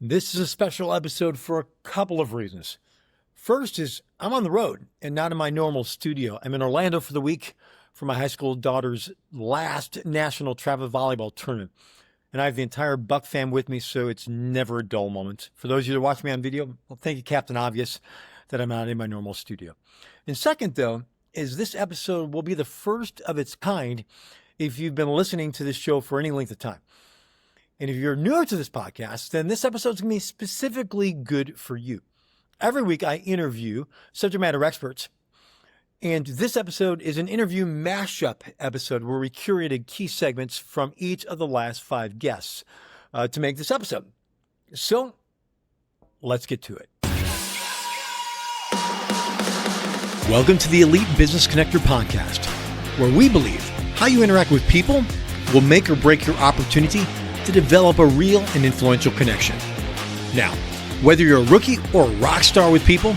This is a special episode for a couple of reasons. First is I'm on the road and not in my normal studio. I'm in Orlando for the week for my high school daughter's last national travel volleyball tournament. And I have the entire Buck fam with me, so it's never a dull moment. For those of you that watch me on video, well, thank you, Captain Obvious, that I'm not in my normal studio. And second, though, is this episode will be the first of its kind if you've been listening to this show for any length of time. And if you're newer to this podcast, then this episode is going to be specifically good for you. Every week I interview subject matter experts. And this episode is an interview mashup episode where we curated key segments from each of the last 5 guests to make this episode. So let's get to it. Welcome to the Elite Business Connector podcast, where we believe how you interact with people will make or break your opportunity to develop a real and influential connection. Now, whether you're a rookie or a rock star with people,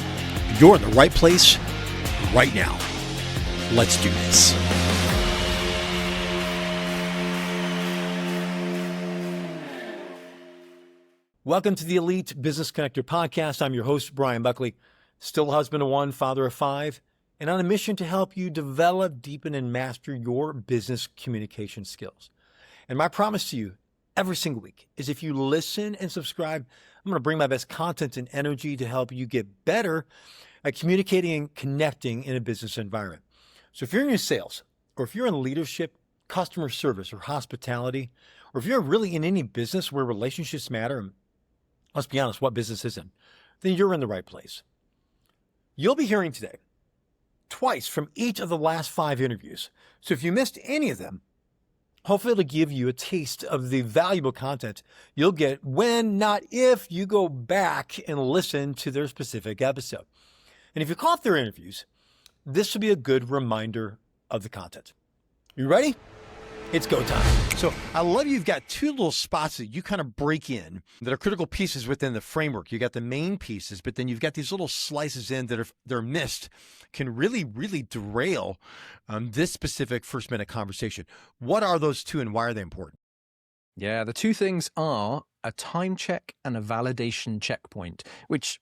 you're in the right place right now. Let's do this. Welcome to the Elite Business Connector podcast. I'm your host, Bryan Buckley, still husband of 1, father of 5, and on a mission to help you develop, deepen, and master your business communication skills. And my promise to you every single week is if you listen and subscribe, I'm going to bring my best content and energy to help you get better at communicating and connecting in a business environment. So if you're in sales, or if you're in leadership, customer service, or hospitality, or if you're really in any business where relationships matter, and let's be honest, what business isn't, then you're in the right place. You'll be hearing today twice from each of the last 5 interviews. So if you missed any of them, hopefully it'll give you a taste of the valuable content you'll get when, not if, you go back and listen to their specific episode. And if you caught their interviews, this will be a good reminder of the content. You ready? It's go time. So I love you've got 2 little spots that you kind of break in that are critical pieces within the framework. You got the main pieces, but then you've got these little slices in that, if they're missed, can really derail this specific first minute conversation. What are those 2 and why are they important? Yeah, the 2 things are a time check and a validation checkpoint, which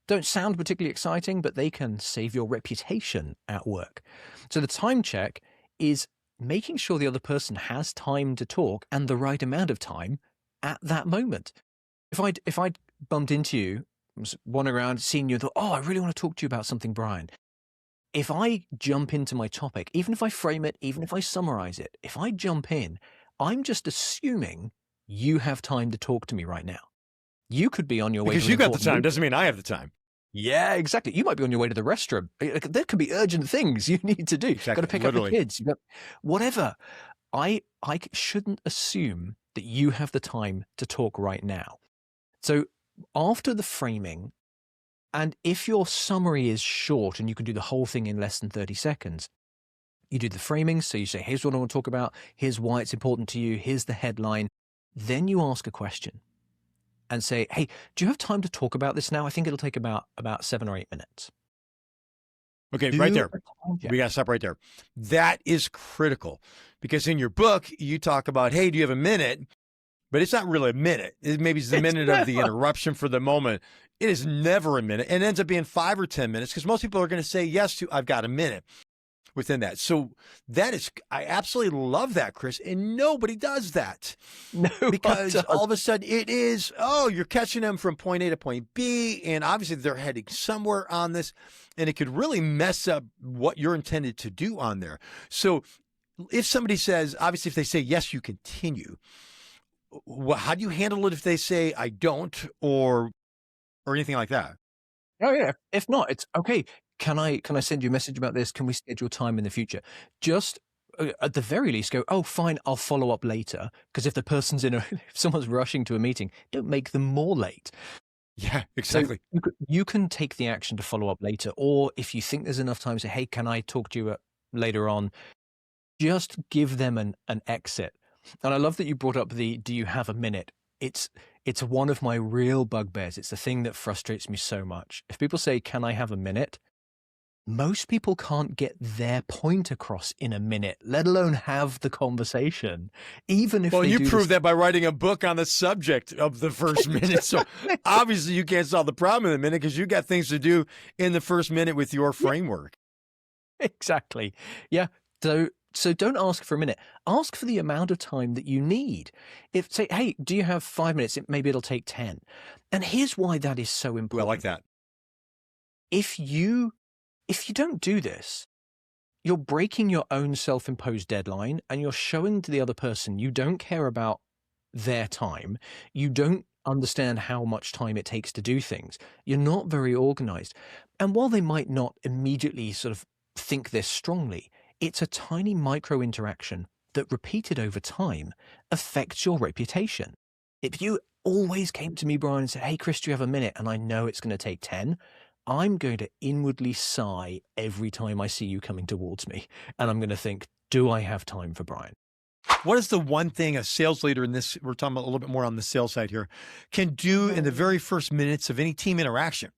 don't sound particularly exciting, but they can save your reputation at work. So the time check is making sure the other person has time to talk and the right amount of time at that moment. If I'd bumped into you, was wandering around, seen you, and thought, oh, I really want to talk to you about something, Bryan. If I jump into my topic, even if I frame it, even if I summarize it, if I jump in, I'm just assuming you have time to talk to me right now. You could be on your way. Because you got the time doesn't mean I have the time. Yeah, exactly. You might be on your way to the restroom. There could be urgent things you need to do. Exactly. Got to pick up the kids. Whatever. I shouldn't assume that you have the time to talk right now. So after the framing, and if your summary is short and you can do the whole thing in less than 30 seconds, you do the framing. So you say, here's what I want to talk about. Here's why it's important to you. Here's the headline. Then you ask a question and say, hey, do you have time to talk about this now? I think it'll take about 7 or 8 minutes. Okay, right there. We got to stop right there. That is critical because in your book, you talk about, hey, do you have a minute? But it's not really a minute. Maybe it's the minute of the interruption for the moment. It is never a minute. And it ends up being 5 or 10 minutes because most people are going to say yes to, I've got a minute within that. So that is, I absolutely love that, Chris. And nobody does that. No, because all of a sudden it is, oh, you're catching them from point A to point B. And obviously they're heading somewhere on this. And it could really mess up what you're intended to do on there. So if somebody says, obviously if they say, yes, you continue, how do you handle it if they say, I don't, or anything like that? Oh yeah. If not, it's okay. Can I send you a message about this? Can we schedule time in the future? Just at the very least go, oh, fine, I'll follow up later. Because if the person's if someone's rushing to a meeting, don't make them more late. Yeah, exactly. So you can take the action to follow up later. Or if you think there's enough time, say, hey, can I talk to you later on? Just give them an exit. And I love that you brought up do you have a minute? It's one of my real bugbears. It's the thing that frustrates me so much. If people say, can I have a minute? most people can't get their point across in a minute, let alone have the conversation, even if Well, they you do proved that by writing a book on the subject of the first minute. So obviously you can't solve the problem in a minute because you got things to do in the first minute with your framework. Exactly. Yeah. So don't ask for a minute. Ask for the amount of time that you need. If say, hey, do you have 5 minutes? Maybe it'll take 10. And here's why that is so Ooh, I important. like that. If you don't do this, you're breaking your own self-imposed deadline and you're showing to the other person you don't care about their time. You don't understand how much time it takes to do things. You're not very organized. And while they might not immediately sort of think this strongly, it's a tiny micro interaction that repeated over time affects your reputation. If you always came to me, Brian, and said, hey, Chris, do you have a minute? And I know it's going to take 10. I'm going to inwardly sigh every time I see you coming towards me. And I'm going to think, do I have time for Brian? What is the one thing a sales leader in this, we're talking about a little bit more on the sales side here, can do in the very first minutes of any team interaction?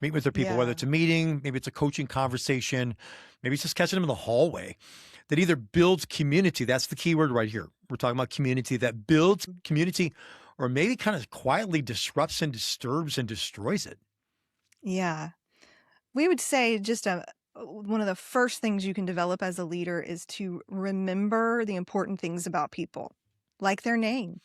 Meet with their people, whether it's a meeting, maybe it's a coaching conversation, maybe it's just catching them in the hallway, that either builds community. That's the key word right here. We're talking about community, that builds community, or maybe kind of quietly disrupts and disturbs and destroys it. Yeah. We would say just one of the first things you can develop as a leader is to remember the important things about people, like their name.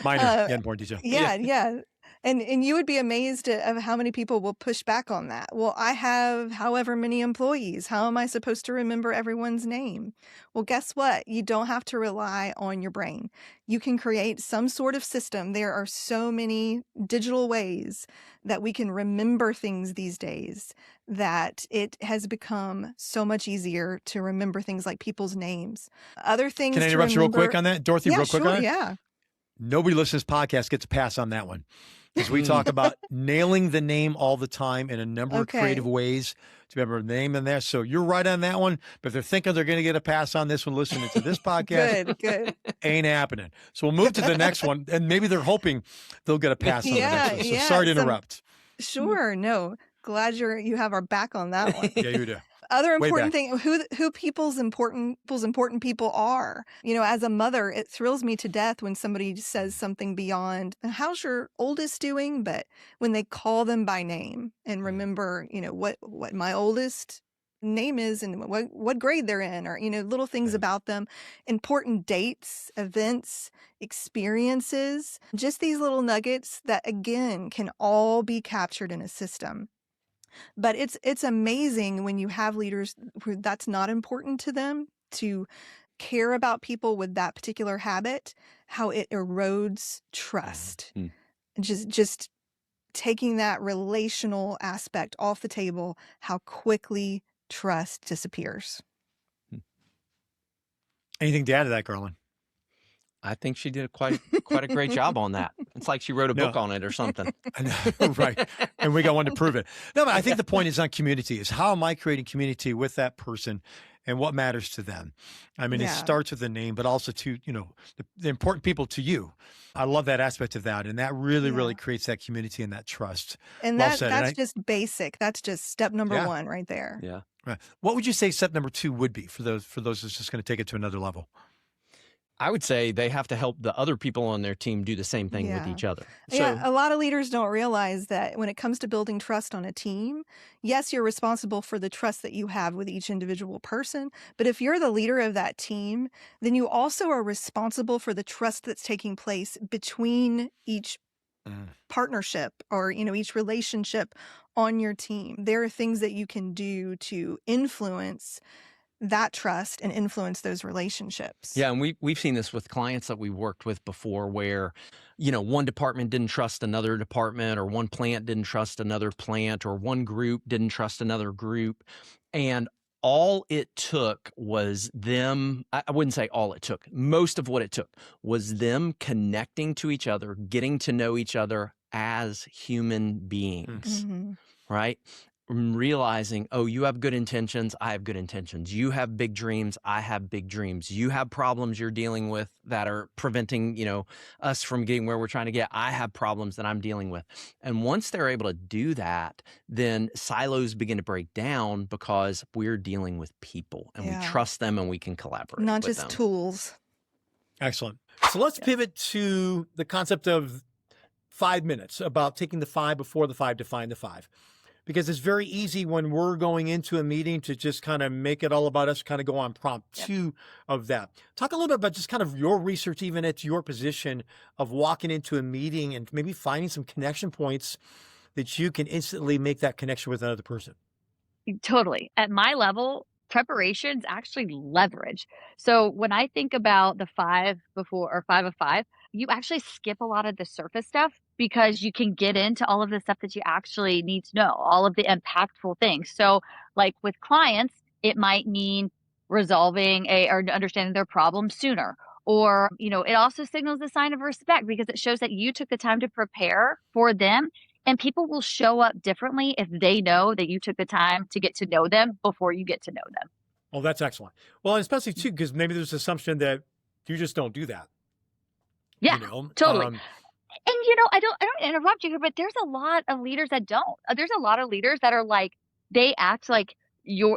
Minor, yeah, important detail. Yeah. And you would be amazed at how many people will push back on that. Well, I have however many employees. How am I supposed to remember everyone's name? Well, guess what? You don't have to rely on your brain. You can create some sort of system. There are so many digital ways that we can remember things these days that it has become so much easier to remember things like people's names. Other things Can I to interrupt you real quick remember. on that? Dorothy, Yeah, real quick sure. on that? Yeah. Nobody listening to this podcast gets a pass on that one. Because we talk about nailing the name all the time in a number of creative ways to remember the name in there. So you're right on that one. But if they're thinking they're going to get a pass on this one listening to this podcast, Good. ain't happening. So we'll move to the next one. And maybe they're hoping they'll get a pass on the next one. So sorry to interrupt. Sure. No. Glad you have our back on that one. Yeah, you do. Other important thing, who people's important people are. You know, as a mother, it thrills me to death when somebody says something beyond, how's your oldest doing? But when they call them by name and remember, you know, what my oldest name is and what grade they're in, or, you know, little things about them, important dates, events, experiences, just these little nuggets that, again, can all be captured in a system. But it's amazing when you have leaders who that's not important to them, to care about people with that particular habit, how it erodes trust. Just taking that relational aspect off the table, how quickly trust disappears. Anything to add to that, Garland? I think she did quite a great job on that. It's like she wrote a book on it or something. I know, right. And we got one to prove it. No, but I think the point is on community, is how am I creating community with that person and what matters to them? I mean, it starts with the name, but also to, you know, the important people to you. I love that aspect of that. And that really creates that community and that trust. And that's just basic. That's just step number one right there. Yeah. Right. What would you say step number 2 would be for those that's just going to take it to another level? I would say they have to help the other people on their team do the same thing with each other. Yeah, a lot of leaders don't realize that when it comes to building trust on a team, yes, you're responsible for the trust that you have with each individual person. But if you're the leader of that team, then you also are responsible for the trust that's taking place between each partnership or, you know, each relationship on your team. There are things that you can do to influence that trust and influence those relationships. Yeah, and we've seen this with clients that we worked with before where, you know, one department didn't trust another department, or one plant didn't trust another plant, or one group didn't trust another group. And all it took was them, I wouldn't say all it took, most of what it took was them connecting to each other, getting to know each other as human beings, right? realizing, oh, you have good intentions, I have good intentions. You have big dreams, I have big dreams. You have problems you're dealing with that are preventing, us from getting where we're trying to get. I have problems that I'm dealing with. And once they're able to do that, then silos begin to break down because we're dealing with people and we trust them and we can collaborate Not with just them. tools. Excellent. So let's pivot to the concept of 5 minutes, about taking the 5 before the 5 to find the 5. Because it's very easy when we're going into a meeting to just kind of make it all about us, kind of go on prompt 2 of that. Talk a little bit about just kind of your research, even at your position of walking into a meeting and maybe finding some connection points that you can instantly make that connection with another person. Totally. At my level, preparation's actually leverage. So when I think about the 5 before or 5 of 5, you actually skip a lot of the surface stuff because you can get into all of the stuff that you actually need to know, all of the impactful things. So like with clients, it might mean resolving or understanding their problem sooner. Or, it also signals a sign of respect because it shows that you took the time to prepare for them. And people will show up differently if they know that you took the time to get to know them before you get to know them. Oh, that's excellent. Well, and especially too, because maybe there's an assumption that you just don't do that. Yeah, totally. And I don't interrupt you here, but there's a lot of leaders that don't. There's a lot of leaders that are like, they act like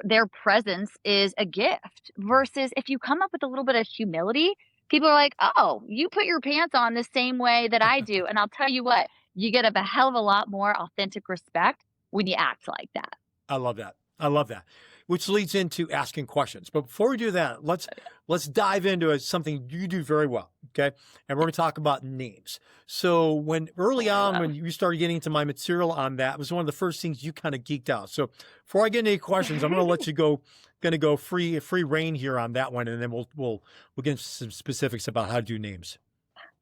their presence is a gift versus if you come up with a little bit of humility, people are like, oh, you put your pants on the same way that I do. And I'll tell you what, you get a hell of a lot more authentic respect when you act like that. I love that. I love that. Which leads into asking questions. But before we do that, let's dive into something you do very well, okay? And we're going to talk about names. So when when you started getting into my material on that, it was one of the first things you kind of geeked out. So before I get into any questions, I'm going to let you go free reign here on that one, and then we'll get into some specifics about how to do names.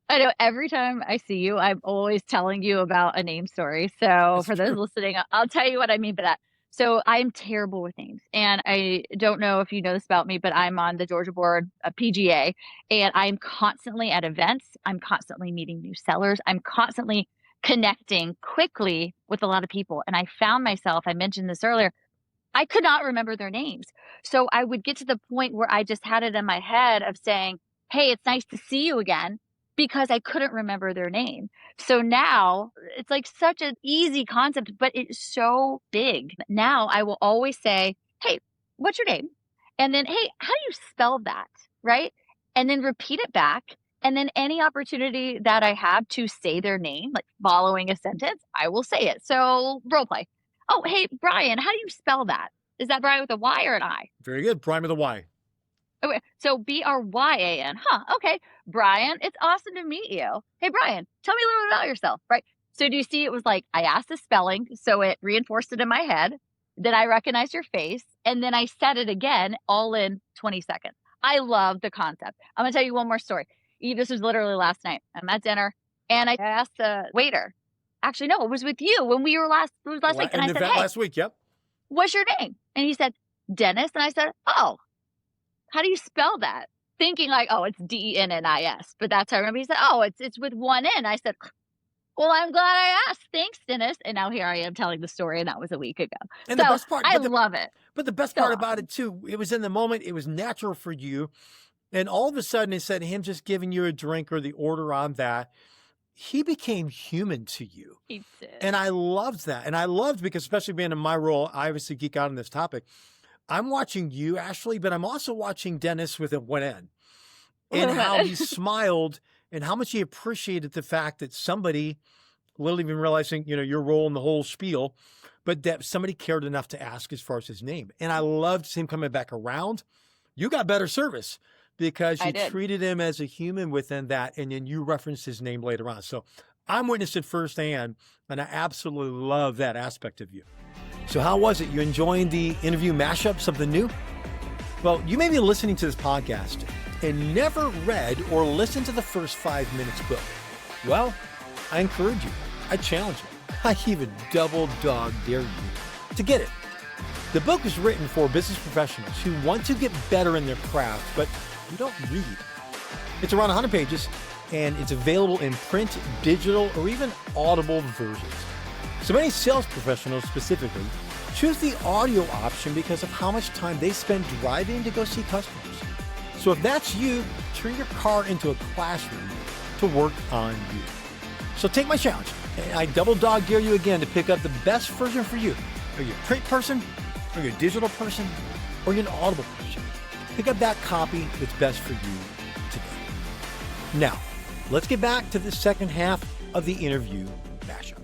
I know every time I see you, I'm always telling you about a name story. So That's for those true. listening, I'll tell you what I mean by that. So I'm terrible with names. And I don't know if you know this about me, but I'm on the Georgia board, a PGA, and I'm constantly at events. I'm constantly meeting new sellers. I'm constantly connecting quickly with a lot of people. And I found myself, I mentioned this earlier, I could not remember their names. So I would get to the point where I just had it in my head of saying, hey, it's nice to see you again, because I couldn't remember their name. So now it's like such an easy concept, but it's so big. Now I will always say, hey, what's your name? And then, hey, how do you spell that? Right? And then repeat it back. And then any opportunity that I have to say their name, like following a sentence, I will say it. So role play. Oh, hey, Brian, how do you spell that? Is that Brian with a Y or an I? Very good. Brian with a Y. Okay, so Bryan. Okay. Brian, it's awesome to meet you. Hey, Brian, tell me a little bit about yourself, right? So do you see it was like I asked the spelling, so it reinforced it in my head. Then I recognized your face, and then I said it again, all in 20 seconds. I love the concept. I'm going to tell you one more story. This was literally last night. I'm at dinner, and I asked the waiter. Actually, no, it was with you when we were last week. And I said, hey, last week, yep. What's your name? And he said, Dennis. And I said, oh, how do you spell that? Thinking like, oh, it's Dennis, but that's how I remember. He said, oh, it's with one N. I said, well, I'm glad I asked. Thanks, Dennis. And now here I am telling the story, and that was a week ago. And so the best part, I love it. But the best part about it too, it was in the moment. It was natural for you, and all of a sudden, instead of him just giving you a drink or the order on that, he became human to you. He did. And I loved that, and I loved because especially being in my role, I obviously geek out on this topic. I'm watching you, Ashley, but I'm also watching Dennis with a one N, and how he smiled and how much he appreciated the fact that somebody, little even realizing, your role in the whole spiel, but that somebody cared enough to ask as far as his name. And I loved him coming back around. You got better service because you treated him as a human within that, and then you referenced his name later on. So I'm witnessing firsthand, and I absolutely love that aspect of you. So how was it? You enjoying the interview mashup, something new? Well, you may be listening to this podcast and never read or listened to the first 5 minutes book. Well, I encourage you. I challenge you. I even double dog dare you to get it. The book is written for business professionals who want to get better in their craft, but who don't read. It's around 100 pages, and it's available in print, digital, or even audible versions. So many sales professionals specifically choose the audio option because of how much time they spend driving to go see customers. So if that's you, turn your car into a classroom to work on you. So take my challenge, and I double dog dare you again to pick up the best version for you. Are you a print person? Are you a digital person? Or are you an audible person? Pick up that copy that's best for you today. Now, let's get back to the second half of the interview mashup.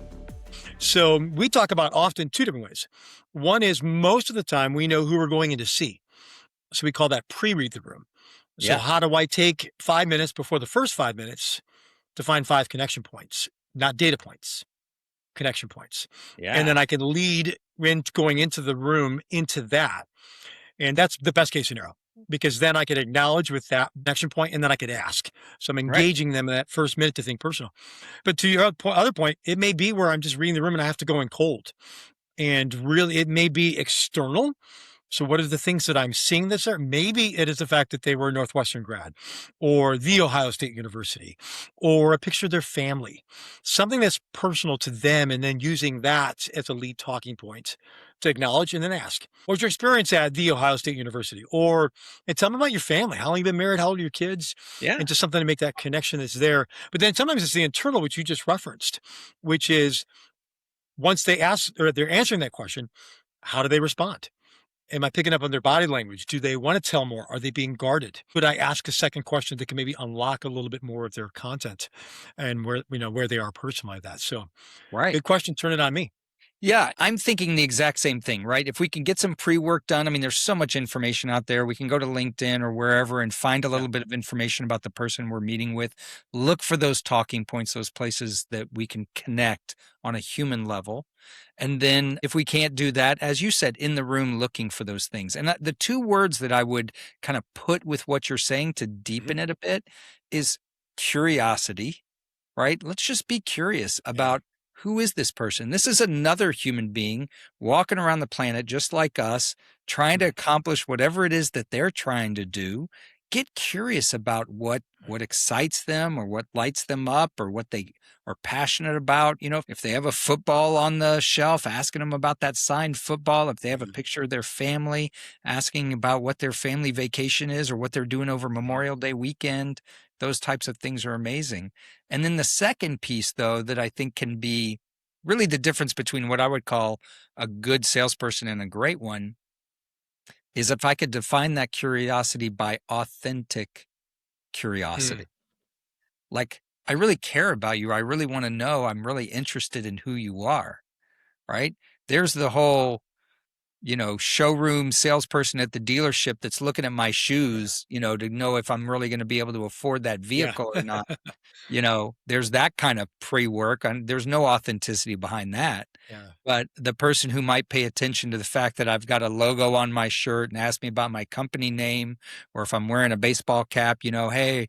So we talk about often two different ways. One is most of the time we know who we're going in to see. So we call that pre-read the room. So Yeah. how do I take 5 minutes before the first 5 minutes to find 5 connection points, not data points, connection points. Yeah. And then I can lead when going into the room into that. And that's the best case scenario, because then I could acknowledge with that connection point and then I could ask. So I'm engaging them in that first minute to think personal. But to your other point, it may be where I'm just reading the room and I have to go in cold. And really, it may be external. So what are the things that I'm seeing that's there? Maybe it is the fact that they were a Northwestern grad or the Ohio State University or a picture of their family, something that's personal to them, and then using that as a lead talking point to acknowledge and then ask. What's your experience at the Ohio State University? Or and tell them about your family. How long you been married? How old are your kids? Yeah. And just something to make that connection that's there. But then sometimes it's the internal, which you just referenced, which is once they ask or they're answering that question, how do they respond? Am I picking up on their body language? Do they want to tell more? Are they being guarded? Could I ask a second question that can maybe unlock a little bit more of their content and where they are personally like that? So Right. good question. Turn it on me. Yeah, I'm thinking the exact same thing, right? If we can get some pre-work done, I mean, there's so much information out there. We can go to LinkedIn or wherever and find a little bit of information about the person we're meeting with. Look for those talking points, those places that we can connect on a human level. And then if we can't do that, as you said, in the room looking for those things. And the two words that I would kind of put with what you're saying to deepen it a bit is curiosity, right? Let's just be curious about who is this person? This is another human being walking around the planet just like us, trying to accomplish whatever it is that they're trying to do. Get curious about what excites them or what lights them up or what they are passionate about. You know, if they have a football on the shelf, asking them about that signed football. If they have a picture of their family, asking about what their family vacation is or what they're doing over Memorial Day weekend. Those types of things are amazing. And then the second piece, though, that I think can be really the difference between what I would call a good salesperson and a great one is if I could define that curiosity by authentic curiosity. Like, I really care about you. I really want to know. I'm really interested in who you are, right? There's the whole, showroom salesperson at the dealership that's looking at my shoes, to know if I'm really going to be able to afford that vehicle or not. There's that kind of pre-work. There's no authenticity behind that. Yeah. But the person who might pay attention to the fact that I've got a logo on my shirt and ask me about my company name, or if I'm wearing a baseball cap, hey,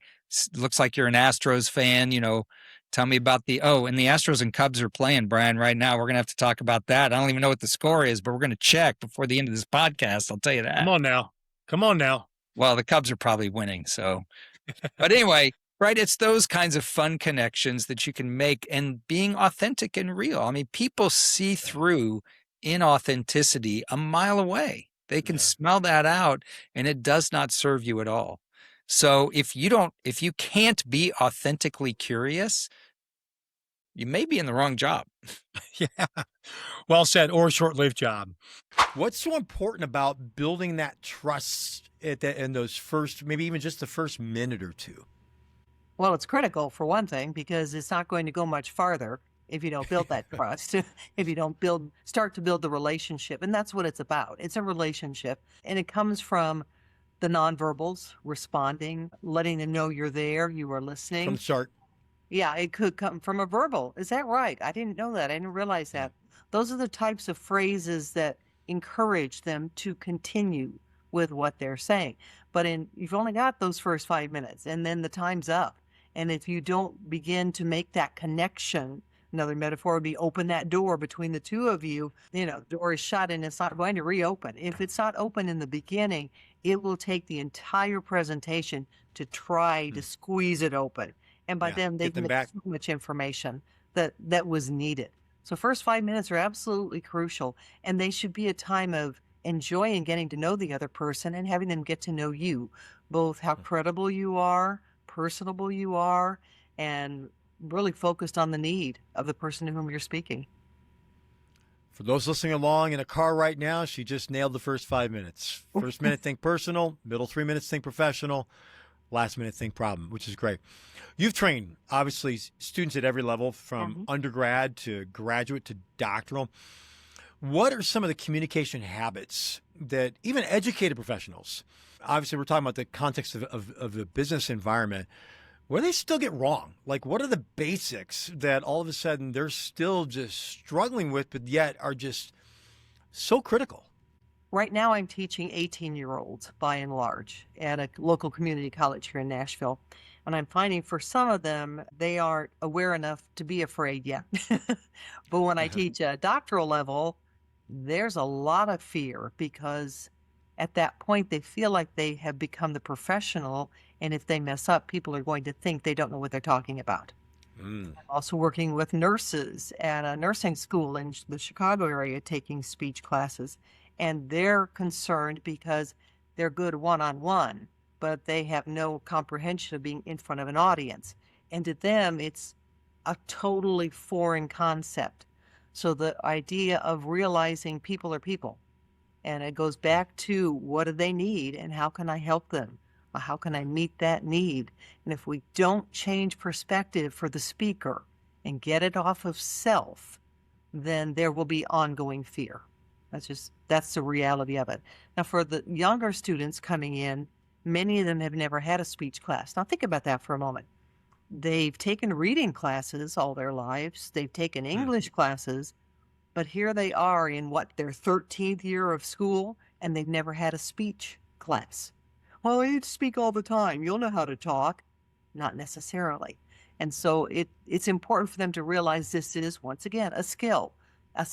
looks like you're an Astros fan, tell me about and the Astros and Cubs are playing, Brian, right now. We're going to have to talk about that. I don't even know what the score is, but we're going to check before the end of this podcast. I'll tell you that. Come on now. Well, the Cubs are probably winning. So, but anyway, right. It's those kinds of fun connections that you can make and being authentic and real. I mean, people see through inauthenticity a mile away. They can smell that out and it does not serve you at all. So if you can't be authentically curious, you may be in the wrong job. Yeah. Well said, or a short-lived job. What's so important about building that trust in those first, maybe even just the first minute or two? Well, it's critical for one thing, because it's not going to go much farther if you don't build that trust, if you don't start to build the relationship. And that's what it's about. It's a relationship. And it comes from the nonverbals, responding, letting them know you're there, you are listening. From the start. Yeah, it could come from a verbal. Is that right? I didn't know that. I didn't realize that. Those are the types of phrases that encourage them to continue with what they're saying. But you've only got those first 5 minutes and then the time's up. And if you don't begin to make that connection, another metaphor would be open that door between the two of you, the door is shut and it's not going to reopen. If it's not open in the beginning, it will take the entire presentation to try to squeeze it open. And by then they've missed so much information that was needed. So first 5 minutes are absolutely crucial, and they should be a time of enjoying getting to know the other person and having them get to know you, both how credible you are, personable you are, and really focused on the need of the person to whom you're speaking. For those listening along in a car right now, she just nailed the first 5 minutes. First minute, think personal. Middle 3 minutes, think professional. Last minute, think problem, which is great. You've trained, obviously, students at every level, from undergrad to graduate to doctoral. What are some of the communication habits that even educated professionals, obviously we're talking about the context of the business environment, where they still get wrong? Like, what are the basics that all of a sudden they're still just struggling with, but yet are just so critical? Right now, I'm teaching 18-year-olds by and large at a local community college here in Nashville. And I'm finding for some of them, they aren't aware enough to be afraid yet. But when I teach a doctoral level, there's a lot of fear because at that point, they feel like they have become the professional. And if they mess up, people are going to think they don't know what they're talking about. I'm also working with nurses at a nursing school in the Chicago area taking speech classes. And they're concerned because they're good one-on-one, but they have no comprehension of being in front of an audience. And to them, it's a totally foreign concept. So the idea of realizing people are people, and it goes back to what do they need and how can I help them? Or how can I meet that need? And if we don't change perspective for the speaker and get it off of self, then there will be ongoing fear. That's the reality of it. Now, for the younger students coming in, many of them have never had a speech class. Now, think about that for a moment. They've taken reading classes all their lives. They've taken English classes, but here they are in their 13th year of school, and they've never had a speech class. Well, you speak all the time. You'll know how to talk. Not necessarily. And so it's important for them to realize this is, once again, a skill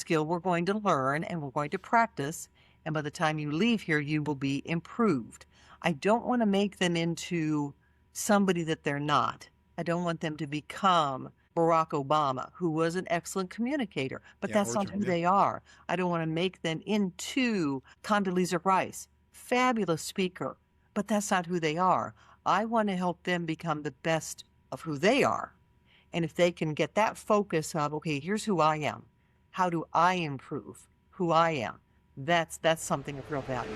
we're going to learn and we're going to practice. And by the time you leave here, you will be improved. I don't want to make them into somebody that they're not. I don't want them to become Barack Obama, who was an excellent communicator, but that's not who they are. I don't want to make them into Condoleezza Rice, fabulous speaker, but that's not who they are. I want to help them become the best of who they are. And if they can get that focus of, okay, here's who I am. How do I improve who I am? That's something of real value.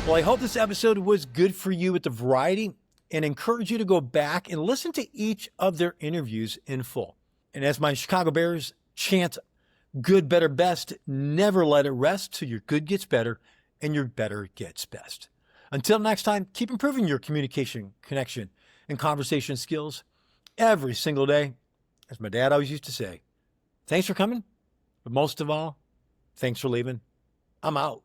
Well, I hope this episode was good for you with the variety and encourage you to go back and listen to each of their interviews in full. And as my Chicago Bears chant, good, better, best, never let it rest till your good gets better and your better gets best. Until next time, keep improving your communication, connection, and conversation skills every single day. As my dad always used to say, thanks for coming. But most of all, thanks for leaving. I'm out.